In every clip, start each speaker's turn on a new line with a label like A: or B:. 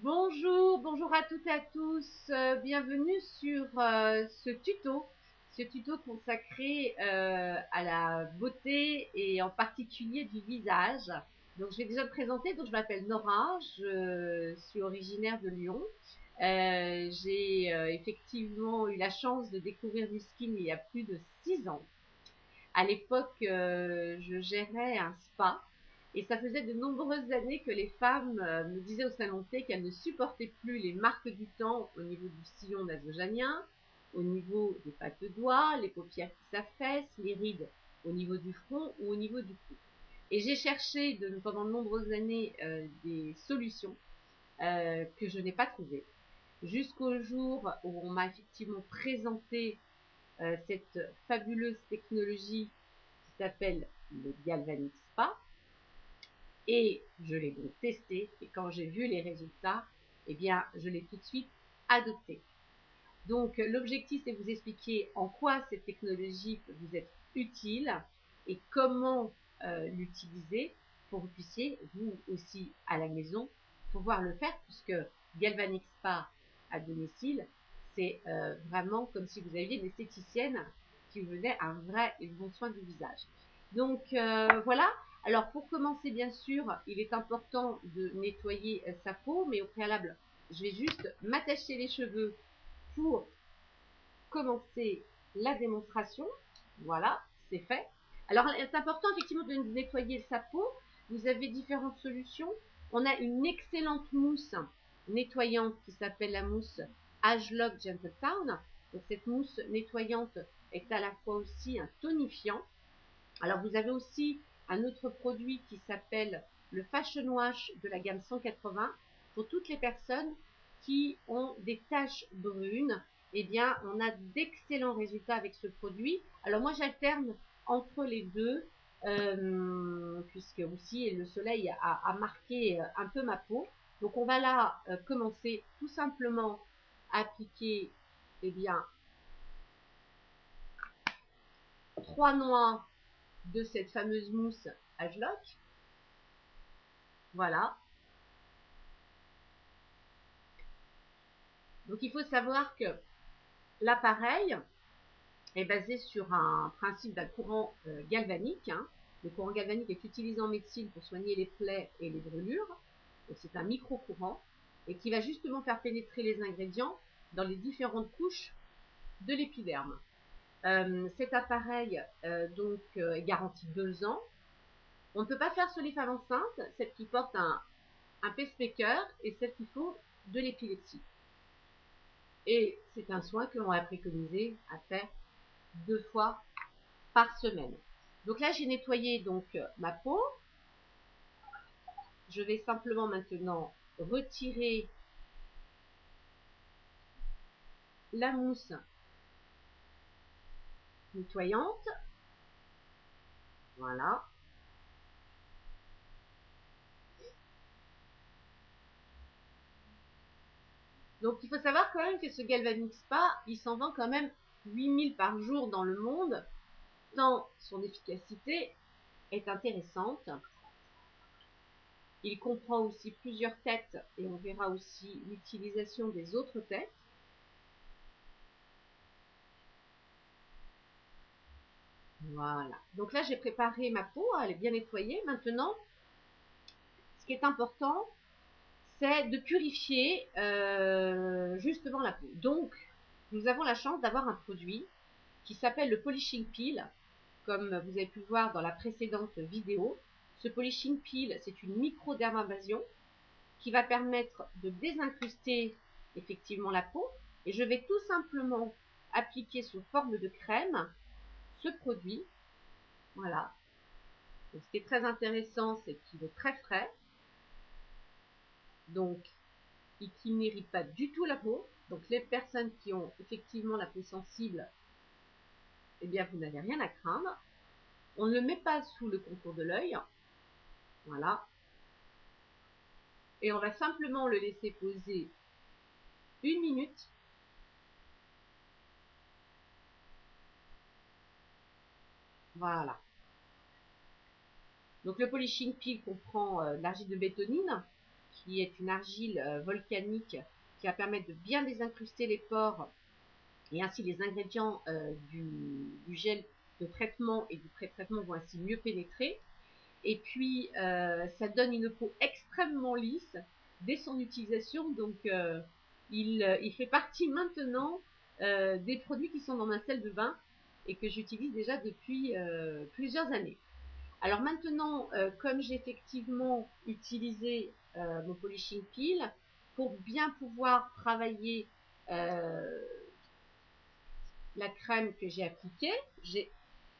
A: Bonjour, bonjour à toutes et à tous. Bienvenue sur ce tuto consacré à la beauté et en particulier du visage. Donc, je vais déjà me présenter. Donc, je m'appelle Nora, je suis originaire de Lyon. J'ai effectivement eu la chance de découvrir du skin il y a plus de 6 ans. À l'époque, je gérais un spa et ça faisait de nombreuses années que les femmes me disaient au salon de thé qu'elles ne supportaient plus les marques du temps au niveau du sillon nasojanien, au niveau des pattes de doigts, les paupières qui s'affaissent, les rides au niveau du front ou au niveau du cou. Et j'ai cherché pendant de nombreuses années des solutions que je n'ai pas trouvées, jusqu'au jour où on m'a effectivement présenté cette fabuleuse technologie qui s'appelle le Galvanic Spa. Et je l'ai donc testé. Et quand j'ai vu les résultats, eh bien, je l'ai tout de suite adopté. Donc, l'objectif, c'est de vous expliquer en quoi cette technologie peut vous être utile et comment l'utiliser pour que vous puissiez, vous aussi, à la maison, pouvoir le faire, puisque Galvanic Spa à domicile, c'est vraiment comme si vous aviez une esthéticienne qui vous faisait un vrai et bon soin du visage. Donc, voilà. Alors, pour commencer, bien sûr, il est important de nettoyer sa peau, mais au préalable, je vais juste m'attacher les cheveux pour commencer la démonstration. Voilà, c'est fait. Alors, c'est important effectivement de nettoyer sa peau. Vous avez différentes solutions. On a une excellente mousse nettoyante qui s'appelle la mousse Agelock Gentle Town. Donc, cette mousse nettoyante est à la fois aussi un tonifiant. Alors, vous avez aussi un autre produit qui s'appelle le Fashion Wash de la gamme 180 pour toutes les personnes qui ont des taches brunes. Eh bien, on a d'excellents résultats avec ce produit. Alors, moi, j'alterne entre les deux, puisque aussi le soleil a marqué un peu ma peau. Donc, on va là commencer tout simplement à appliquer, eh bien, 3 noix de cette fameuse mousse Agelock. Voilà. Donc, il faut savoir que l'appareil est basé sur un principe d'un courant galvanique. Le courant galvanique est utilisé en médecine pour soigner les plaies et les brûlures. C'est un micro-courant et qui va justement faire pénétrer les ingrédients dans les différentes couches de l'épiderme. Cet appareil est garanti 2 ans. On ne peut pas faire sur les femmes enceintes, celles qui portent un pacemaker et celles qui font de l'épilepsie. Et c'est un soin que l'on va préconiser à faire 2 fois par semaine. Donc là, j'ai nettoyé ma peau. Je vais simplement maintenant retirer la mousse nettoyante. Voilà. Donc il faut savoir quand même que ce Galvanic Spa, il s'en vend quand même 8000 par jour dans le monde, tant son efficacité est intéressante. Il comprend aussi plusieurs têtes et on verra aussi l'utilisation des autres têtes. Voilà. Donc là, j'ai préparé ma peau, elle est bien nettoyée. Maintenant, ce qui est important, c'est de purifier justement la peau. Donc, nous avons la chance d'avoir un produit qui s'appelle le Polishing Peel, comme vous avez pu le voir dans la précédente vidéo. Ce Polishing Peel, c'est une micro-dermabrasion qui va permettre de désincruster effectivement la peau. Et je vais tout simplement appliquer sous forme de crème ce produit. Voilà. Donc, ce qui est très intéressant, c'est qu'il est très frais. Donc, et qui n'irrite pas du tout la peau. Donc, les personnes qui ont effectivement la peau sensible, eh bien, vous n'avez rien à craindre. On ne le met pas sous le contour de l'œil. Voilà. Et on va simplement le laisser poser 1 minute. Voilà. Donc, le polishing peel comprend de l'argile de bétonine qui est une argile volcanique qui va permettre de bien désincruster les pores et ainsi les ingrédients du gel de traitement et du pré-traitement vont ainsi mieux pénétrer. Et puis ça donne une peau extrêmement lisse dès son utilisation, donc il fait partie maintenant des produits qui sont dans ma salle de bain et que j'utilise déjà depuis plusieurs années. Alors maintenant, comme j'ai effectivement utilisé mon polishing peel, pour bien pouvoir travailler la crème que j'ai appliquée, j'ai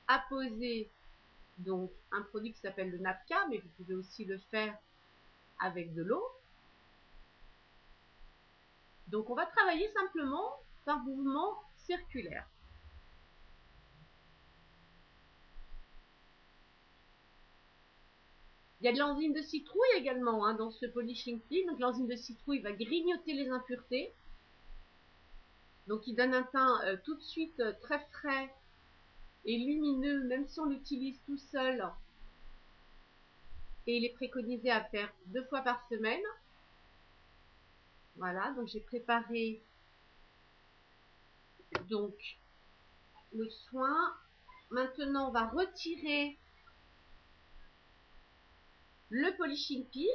A: apposé donc un produit qui s'appelle le Napka, mais vous pouvez aussi le faire avec de l'eau. Donc on va travailler simplement par mouvement circulaire. Il y a de l'enzyme de citrouille également dans ce polishing peel. Donc l'enzyme de citrouille va grignoter les impuretés. Donc il donne un teint tout de suite très frais et lumineux, même si on l'utilise tout seul. Et il est préconisé à faire 2 fois par semaine. Voilà, donc j'ai préparé donc le soin. Maintenant, on va retirer le polishing peel.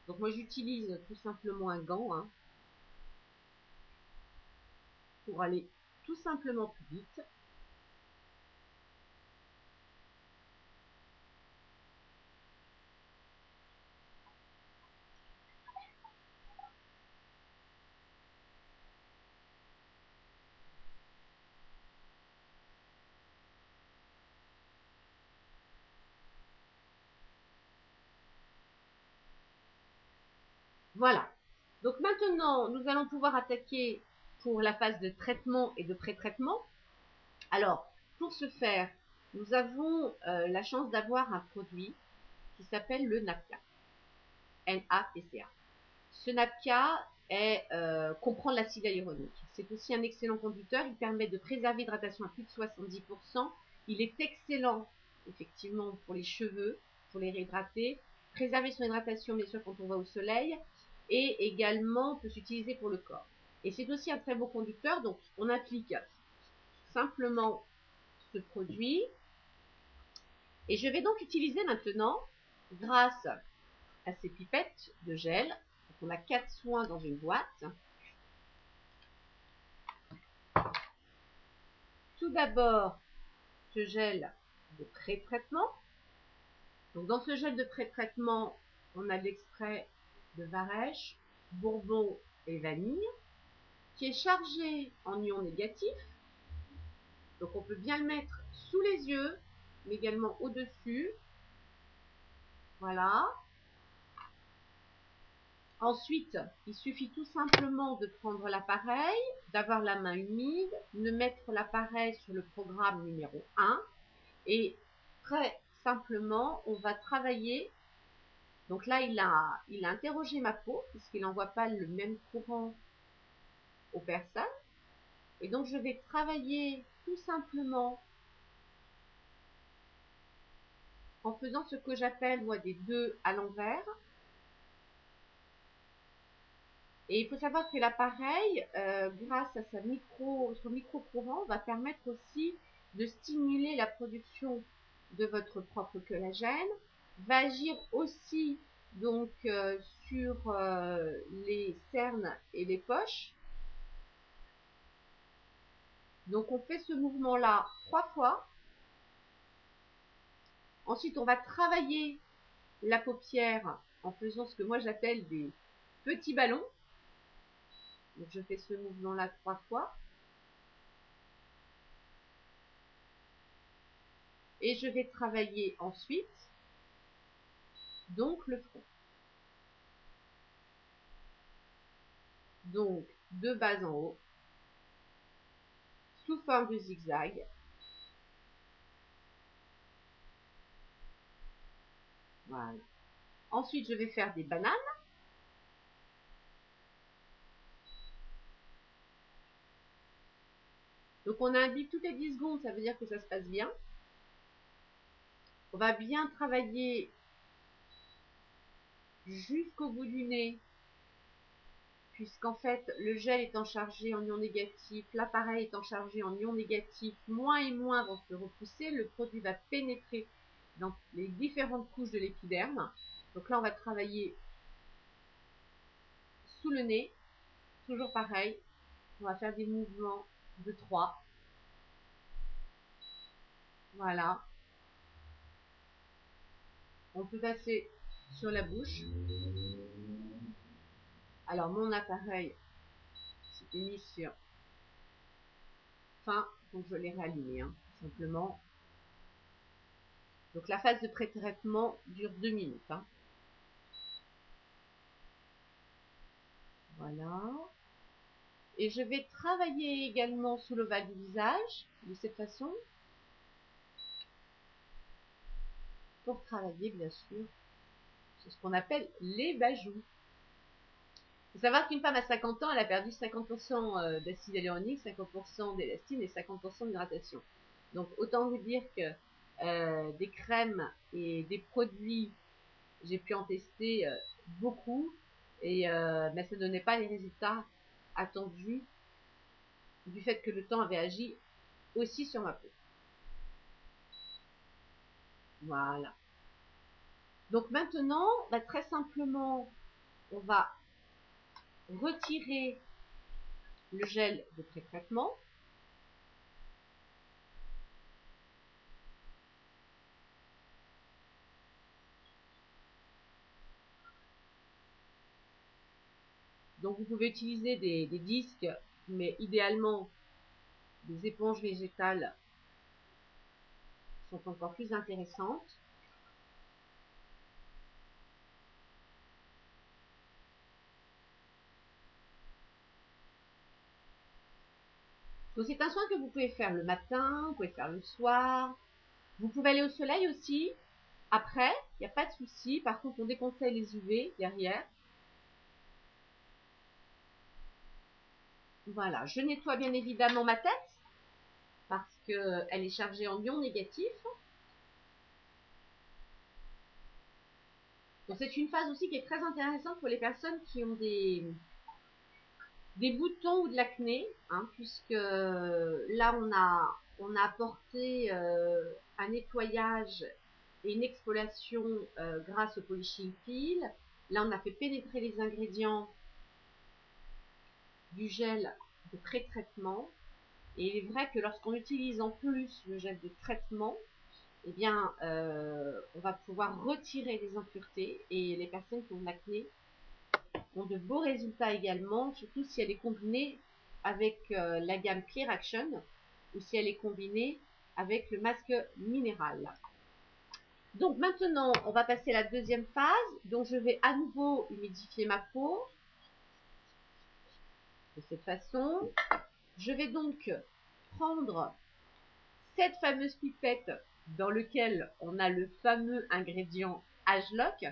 A: Donc moi j'utilise tout simplement un gant pour aller tout simplement plus vite. Voilà. Donc maintenant, nous allons pouvoir attaquer pour la phase de traitement et de pré-traitement. Alors, pour ce faire, nous avons la chance d'avoir un produit qui s'appelle le Napka. N-A-P-C-A. Ce Napka comprend l'acide hyaluronique. C'est aussi un excellent conducteur. Il permet de préserver l'hydratation à plus de 70%. Il est excellent, effectivement, pour les cheveux, pour les réhydrater. Préserver son hydratation, bien sûr, quand on va au soleil. Et également, peut s'utiliser pour le corps. Et c'est aussi un très beau conducteur. Donc, on applique simplement ce produit. Et je vais donc utiliser maintenant, grâce à ces pipettes de gel, donc on a 4 soins dans une boîte. Tout d'abord, ce gel de pré-traitement. Donc dans ce gel de pré-traitement, on a l'extrait de varech, bourbon et vanille, qui est chargé en ions négatifs. Donc on peut bien le mettre sous les yeux, mais également au-dessus. Voilà. Ensuite, il suffit tout simplement de prendre l'appareil, d'avoir la main humide, de mettre l'appareil sur le programme numéro 1 et très simplement, on va travailler. Donc là, il a interrogé ma peau puisqu'il n'envoie pas le même courant aux personnes. Et donc, je vais travailler tout simplement en faisant ce que j'appelle, moi, des 2 à l'envers. Et il faut savoir que l'appareil, grâce à son micro-courant, va permettre aussi de stimuler la production de votre propre collagène, va agir aussi donc sur les cernes et les poches. Donc on fait ce mouvement-là 3 fois. Ensuite, on va travailler la paupière en faisant ce que moi j'appelle des petits ballons. Donc je fais ce mouvement-là 3 fois. Et je vais travailler ensuite donc le front. Donc de bas en haut, sous forme de zigzag. Voilà. Ensuite, je vais faire des bananes. Donc on a un bip toutes les 10 secondes, ça veut dire que ça se passe bien. On va bien travailler jusqu'au bout du nez, puisqu'en fait, le gel étant chargé en ions négatifs, l'appareil étant chargé en ions négatifs, moins et moins vont se repousser, le produit va pénétrer dans les différentes couches de l'épiderme. Donc là, on va travailler sous le nez, toujours pareil, on va faire des mouvements de 3. Voilà. On peut passer sur la bouche. Alors, mon appareil s'était mis sur fin, donc je l'ai rallumé, hein, tout simplement. Donc, la phase de pré-traitement dure 2 minutes. Hein. Voilà. Et je vais travailler également sous l'ovale du visage, de cette façon. Pour travailler, bien sûr, sur ce qu'on appelle les bajoux. Il faut savoir qu'une femme à 50 ans, elle a perdu 50% d'acide hyaluronique, 50% d'élastine et 50% d'hydratation. Donc, autant vous dire que des crèmes et des produits, j'ai pu en tester beaucoup, et mais ça ne donnait pas les résultats attendus du fait que le temps avait agi aussi sur ma peau. Voilà. Donc maintenant, très simplement, on va retirer le gel de pré-traitement. Donc vous pouvez utiliser des disques, mais idéalement des éponges végétales sont encore plus intéressantes. Donc c'est un soin que vous pouvez faire le matin, vous pouvez faire le soir. Vous pouvez aller au soleil aussi. Après, il n'y a pas de souci. Par contre, on déconseille les UV derrière. Voilà, je nettoie bien évidemment ma tête parce qu'elle est chargée en ions négatifs. Donc c'est une phase aussi qui est très intéressante pour les personnes qui ont des boutons ou de l'acné, hein, puisque là on a apporté un nettoyage et une exfoliation grâce au polishing peel. Là on a fait pénétrer les ingrédients du gel de pré-traitement. Et il est vrai que lorsqu'on utilise en plus le gel de traitement, eh bien, on va pouvoir retirer les impuretés, et les personnes qui ont de l'acné ont de beaux résultats également, surtout si elle est combinée avec la gamme Clear Action ou si elle est combinée avec le masque minéral. Donc maintenant, on va passer à la deuxième phase. Donc je vais à nouveau humidifier ma peau de cette façon. Je vais donc prendre cette fameuse pipette dans laquelle on a le fameux ingrédient Ageloc.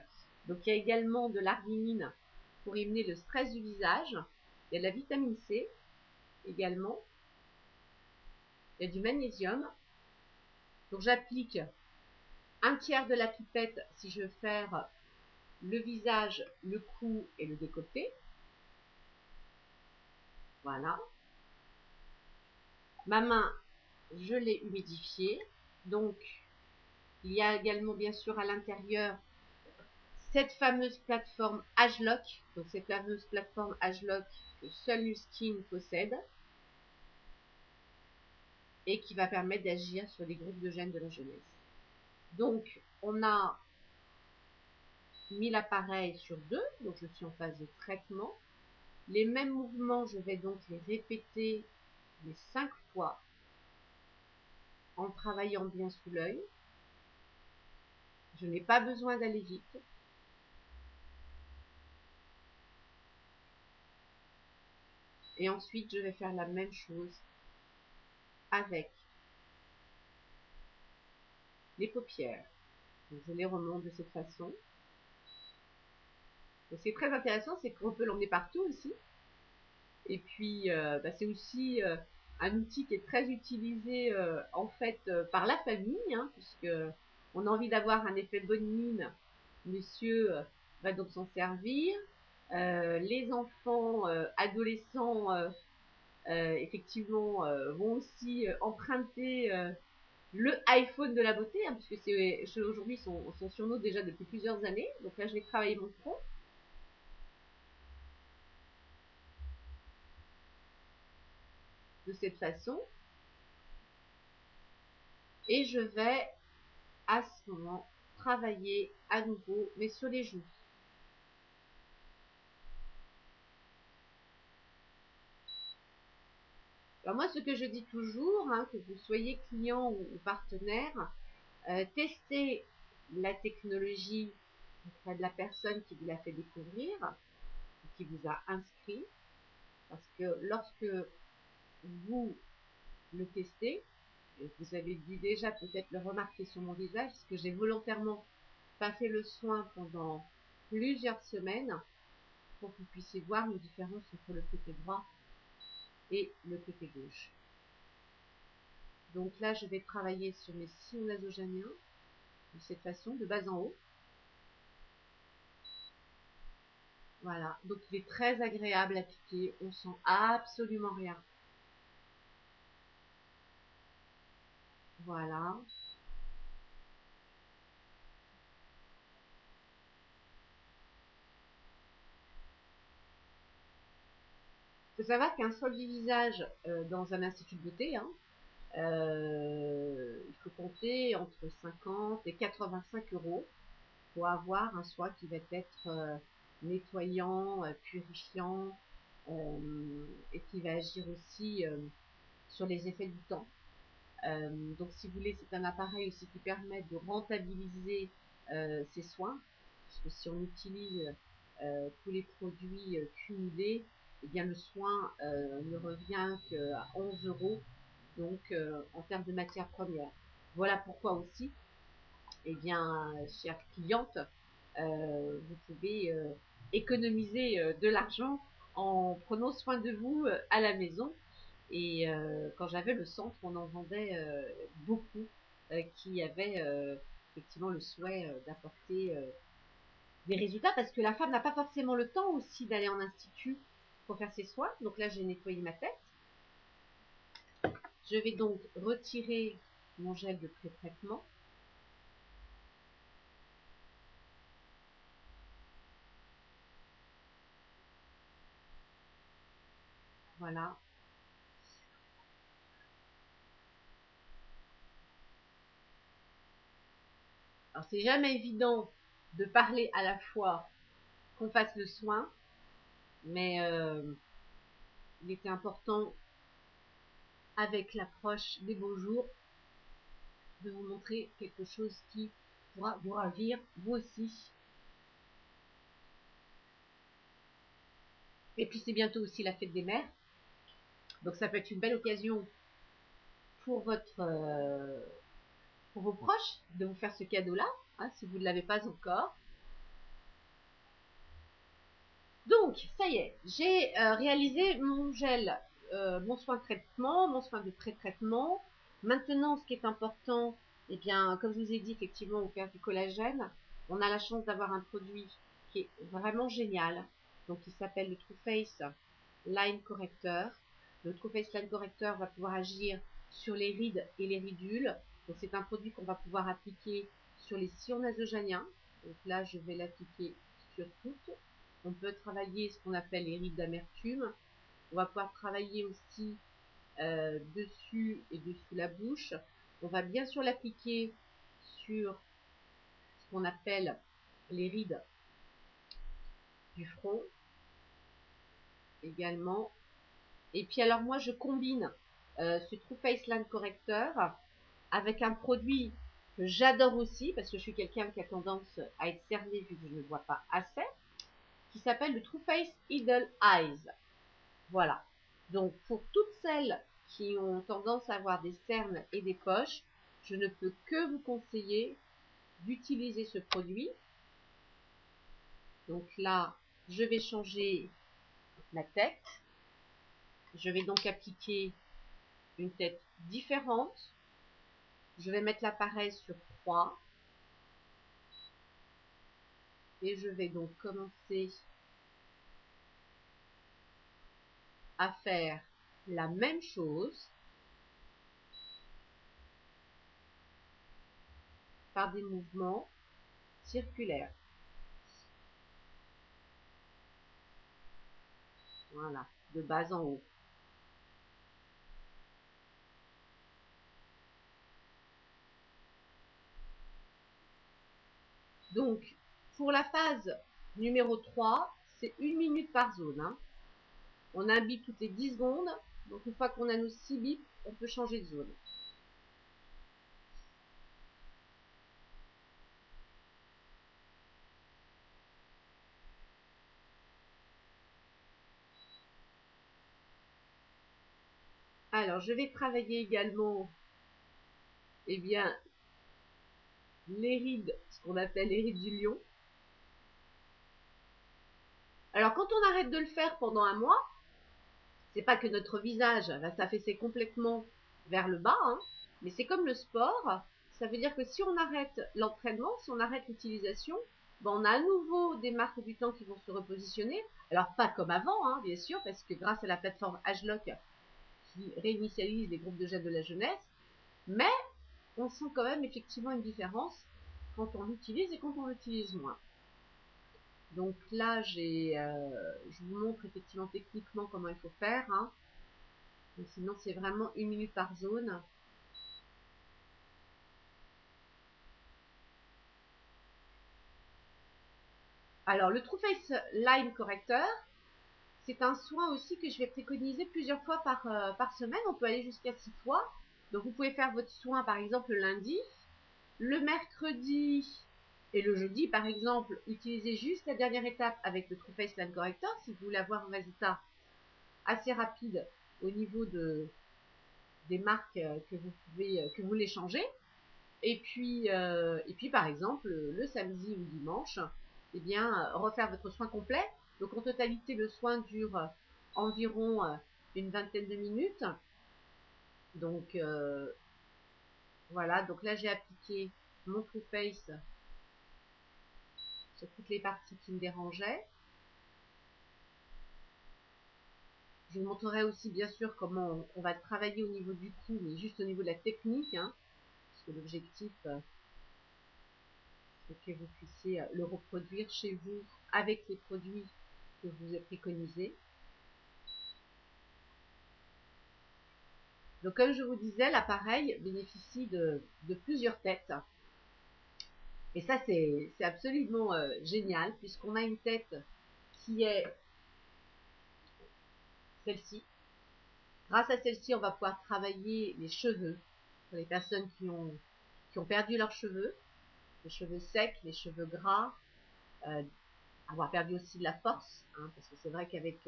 A: Donc il y a également de l'arginine pour éliminer le stress du visage. Il y a de la vitamine C également. Il y a du magnésium. Donc j'applique un tiers de la pipette si je veux faire le visage, le cou et le décolleté. Voilà. Ma main, je l'ai humidifiée. Donc il y a également bien sûr à l'intérieur cette fameuse plateforme Ageloc. Donc cette fameuse plateforme Ageloc que seul Nuskin possède et qui va permettre d'agir sur les groupes de gènes de la jeunesse. Donc on a mis l'appareil sur 2, donc je suis en phase de traitement. Les mêmes mouvements, je vais donc les répéter les 5 fois en travaillant bien sous l'œil. Je n'ai pas besoin d'aller vite. Et ensuite, je vais faire la même chose avec les paupières. Donc, je les remonte de cette façon. Donc, c'est très intéressant, c'est qu'on peut l'emmener partout aussi. Et puis, c'est aussi un outil qui est très utilisé en fait par la famille, hein, puisque on a envie d'avoir un effet bonne mine. Monsieur va donc s'en servir. Les enfants, adolescents, effectivement, vont aussi emprunter le iPhone de la beauté, hein, puisque c'est aujourd'hui sont sur nous déjà depuis plusieurs années. Donc là, je vais travailler mon front. De cette façon. Et je vais à ce moment travailler à nouveau, mais sur les joues. Alors moi, ce que je dis toujours, hein, que vous soyez client ou partenaire, testez la technologie auprès de la personne qui vous l'a fait découvrir, qui vous a inscrit, parce que lorsque vous le testez, et vous avez dû déjà peut-être le remarquer sur mon visage, parce que j'ai volontairement pas fait le soin pendant plusieurs semaines, pour que vous puissiez voir les différences entre le côté droit et le côté gauche. Donc là, je vais travailler sur mes sillons nasogéniens de cette façon, de bas en haut. Voilà, donc il est très agréable à piquer, on sent absolument rien. Voilà. Il faut savoir qu'un soin du visage dans un institut de beauté, hein, il faut compter entre 50 et 85 € pour avoir un soin qui va être nettoyant, purifiant, et qui va agir aussi sur les effets du temps. Donc si vous voulez, c'est un appareil aussi qui permet de rentabiliser ces soins, parce que si on utilise tous les produits cumulés, eh bien le soin ne revient qu'à 11 €, donc en termes de matières premières. Voilà pourquoi aussi, eh bien, chère cliente, vous pouvez économiser de l'argent en prenant soin de vous à la maison. Et quand j'avais le centre, on en vendait beaucoup qui avaient effectivement le souhait d'apporter des résultats, parce que la femme n'a pas forcément le temps aussi d'aller en institut pour faire ses soins. Donc là, j'ai nettoyé ma tête. Je vais donc retirer mon gel de pré-traitement. Voilà. Alors, c'est jamais évident de parler à la fois qu'on fasse le soin, mais il était important, avec l'approche des beaux jours, de vous montrer quelque chose qui pourra vous ravir, vous aussi. Et puis c'est bientôt aussi la fête des mères, donc ça peut être une belle occasion pour pour vos proches de vous faire ce cadeau-là, hein, si vous ne l'avez pas encore. Donc ça y est, j'ai réalisé mon gel, mon soin de traitement, mon soin de pré-traitement. Maintenant, ce qui est important, eh bien, comme je vous ai dit, effectivement, au faire du collagène, on a la chance d'avoir un produit qui est vraiment génial. Donc, il s'appelle le True Face Line Corrector. Le True Face Line Corrector va pouvoir agir sur les rides et les ridules. Donc, c'est un produit qu'on va pouvoir appliquer sur les sillons nasogéniens. Donc là, je vais l'appliquer sur toutes. On peut travailler ce qu'on appelle les rides d'amertume. On va pouvoir travailler aussi dessus et dessous la bouche. On va bien sûr l'appliquer sur ce qu'on appelle les rides du front également. Et puis alors moi je combine ce True Face Line Corrector avec un produit que j'adore aussi, parce que je suis quelqu'un qui a tendance à être cerné vu que je ne vois pas assez, qui s'appelle le True Face Idle Eyes. Voilà. Donc pour toutes celles qui ont tendance à avoir des cernes et des poches, je ne peux que vous conseiller d'utiliser ce produit. Donc là, je vais changer ma tête. Je vais donc appliquer une tête différente. Je vais mettre l'appareil sur 3. Et je vais donc commencer à faire la même chose par des mouvements circulaires. Voilà, de bas en haut. Donc, pour la phase numéro 3, c'est 1 minute par zone. Hein. On a un bip toutes les 10 secondes. Donc, une fois qu'on a nos 6 bips, on peut changer de zone. Alors, je vais travailler également, eh bien, les rides, ce qu'on appelle les rides du lion. Alors, quand on arrête de le faire pendant un mois, c'est pas que notre visage va s'affaisser complètement vers le bas, hein, mais c'est comme le sport. Ça veut dire que si on arrête l'entraînement, si on arrête l'utilisation, ben on a à nouveau des marques du temps qui vont se repositionner. Alors, pas comme avant, hein, bien sûr, parce que grâce à la plateforme HLOC qui réinitialise les groupes de jeunes de la jeunesse, mais on sent quand même effectivement une différence quand on l'utilise et quand on l'utilise moins. Donc là, je vous montre effectivement techniquement comment il faut faire. Hein. Donc, sinon, c'est vraiment 1 minute par zone. Alors, le True Face Line Corrector, c'est un soin aussi que je vais préconiser plusieurs fois par semaine. On peut aller jusqu'à 6 fois. Donc, vous pouvez faire votre soin, par exemple, le lundi. Le mercredi et le jeudi, par exemple, utilisez juste la dernière étape avec le True Face Line Corrector si vous voulez avoir un résultat assez rapide au niveau des marques que vous voulez changer. Et puis par exemple, le samedi ou dimanche, eh bien, refaire votre soin complet. Donc en totalité, le soin dure environ une vingtaine de minutes. Donc voilà, donc là j'ai appliqué mon True Face sur toutes les parties qui me dérangeaient. Je vous montrerai aussi bien sûr comment on va travailler au niveau du cou, mais juste au niveau de la technique, hein, parce que l'objectif c'est que vous puissiez le reproduire chez vous avec les produits que je vous ai préconisés. Donc comme je vous disais, l'appareil bénéficie de plusieurs têtes. Et ça c'est absolument génial puisqu'on a une tête qui est celle-ci. Grâce à celle-ci, on va pouvoir travailler les cheveux pour les personnes qui ont perdu leurs cheveux, les cheveux secs, les cheveux gras, avoir perdu aussi de la force, hein, parce que c'est vrai qu'avec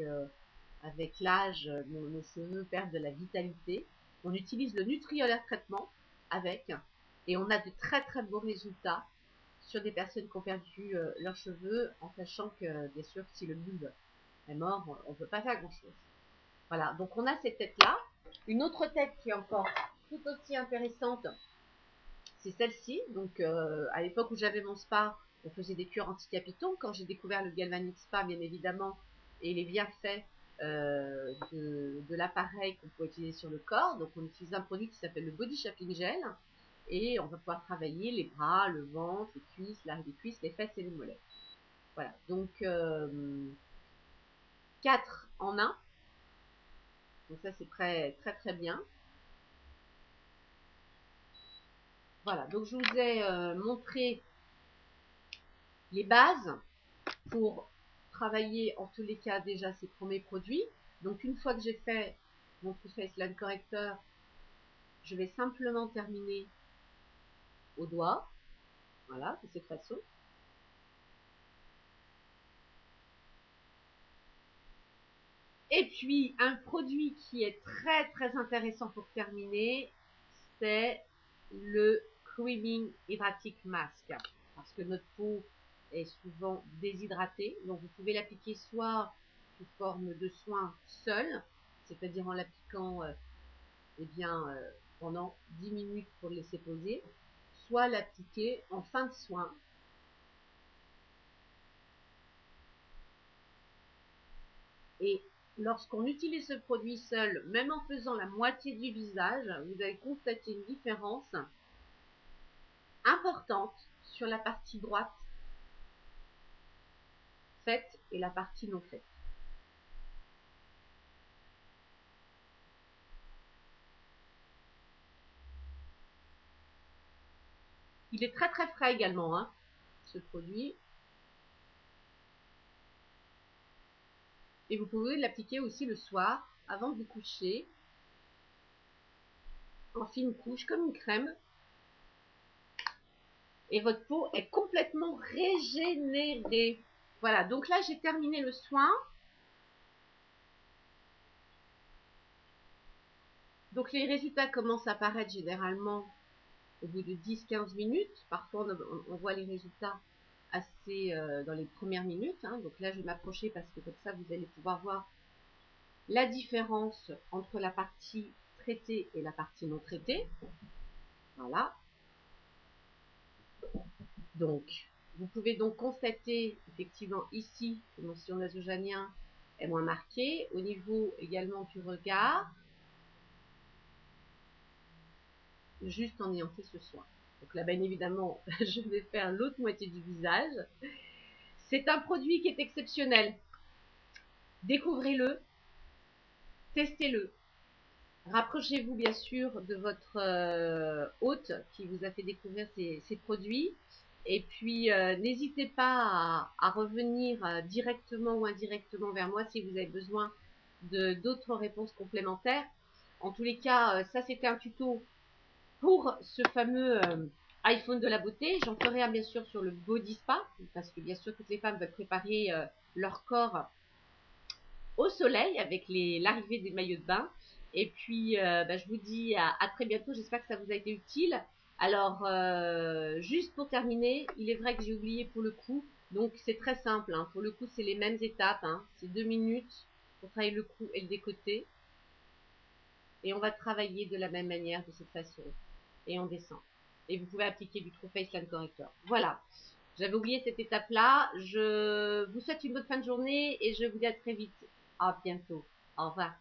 A: avec l'âge, nos cheveux perdent de la vitalité. On utilise le Nutriolaire traitement avec, et on a de très très beaux résultats sur des personnes qui ont perdu leurs cheveux, en sachant que, bien sûr, si le bulbe est mort, on ne peut pas faire grand-chose. Voilà, donc on a cette tête-là. Une autre tête qui est encore tout aussi intéressante, c'est celle-ci. Donc, à l'époque où j'avais mon spa, on faisait des cures anti-capitons. Quand j'ai découvert le Galvanic Spa, bien évidemment, et les bienfaits de l'appareil qu'on peut utiliser sur le corps, donc on utilise un produit qui s'appelle le Body Shaping Gel, et on va pouvoir travailler les bras, le ventre, les cuisses, l'arrière des cuisses, les fesses et les mollets. Voilà, donc 4 en 1. Donc ça c'est très très très bien. Voilà, donc je vous ai montré les bases pour travailler en tous les cas déjà ces premiers produits. Donc une fois que j'ai fait mon True Face Line Corrector, je vais simplement terminer au doigt. Voilà, de cette façon. Et puis un produit qui est très très intéressant pour terminer, c'est le Creaming Hydratic Mask. Parce que notre peau est souvent déshydratée. Donc vous pouvez l'appliquer soit sous forme de soin seul, c'est-à-dire en l'appliquant eh bien, pendant 10 minutes pour le laisser poser, soit l'appliquer en fin de soin Et lorsqu'on utilise ce produit seul, même en faisant la moitié du visage, vous allez constater une différence importante sur la partie droite faite et la partie non faite. Il est très très frais également, hein, ce produit. Et vous pouvez l'appliquer aussi le soir, avant de vous coucher, en fine couche, comme une crème. Et votre peau est complètement régénérée. Voilà, donc là j'ai terminé le soin. Donc les résultats commencent à apparaître généralement au bout de 10-15 minutes. Parfois on voit les résultats assez dans les premières minutes, hein. Donc là je vais m'approcher parce que comme ça vous allez pouvoir voir la différence entre la partie traitée et la partie non traitée. Voilà. Donc vous pouvez donc constater effectivement ici que mon sillon nasojanien est moins marqué. Au niveau également du regard, juste en ayant fait ce soin. Donc là, bien évidemment, je vais faire l'autre moitié du visage. C'est un produit qui est exceptionnel. Découvrez-le, testez-le. Rapprochez-vous bien sûr de votre hôte qui vous a fait découvrir ces produits. Et puis, n'hésitez pas à revenir directement ou indirectement vers moi si vous avez besoin d'autres réponses complémentaires. En tous les cas, ça c'était un tuto pour ce fameux iPhone de la beauté. J'en ferai un bien sûr sur le body spa, parce que bien sûr toutes les femmes veulent préparer leur corps au soleil avec l'arrivée des maillots de bain. Et puis je vous dis à très bientôt, j'espère que ça vous a été utile. Alors juste pour terminer, il est vrai que j'ai oublié pour le cou, donc c'est très simple, hein. Pour le cou c'est les mêmes étapes, hein. C'est 2 minutes pour travailler le cou et le décolleté. Et on va travailler de la même manière, de cette façon. Et on descend. Et vous pouvez appliquer du True Face Line Corrector. Voilà. J'avais oublié cette étape-là. Je vous souhaite une bonne fin de journée et je vous dis à très vite. À bientôt. Au revoir.